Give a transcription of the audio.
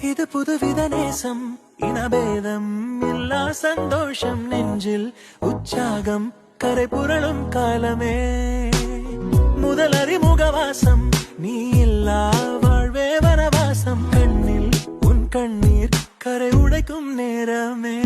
இது புதுவித நேசம், இனபேதம் இல்லா சந்தோஷம், நெஞ்சில் உற்சாகம் கரை புரளும் காலமே. முதல் அறிமுகவாசம், நீ இல்லா வாழ்வே வனவாசம், கண்ணில் உன் கண்ணீர் கரை உடைக்கும் நேரமே.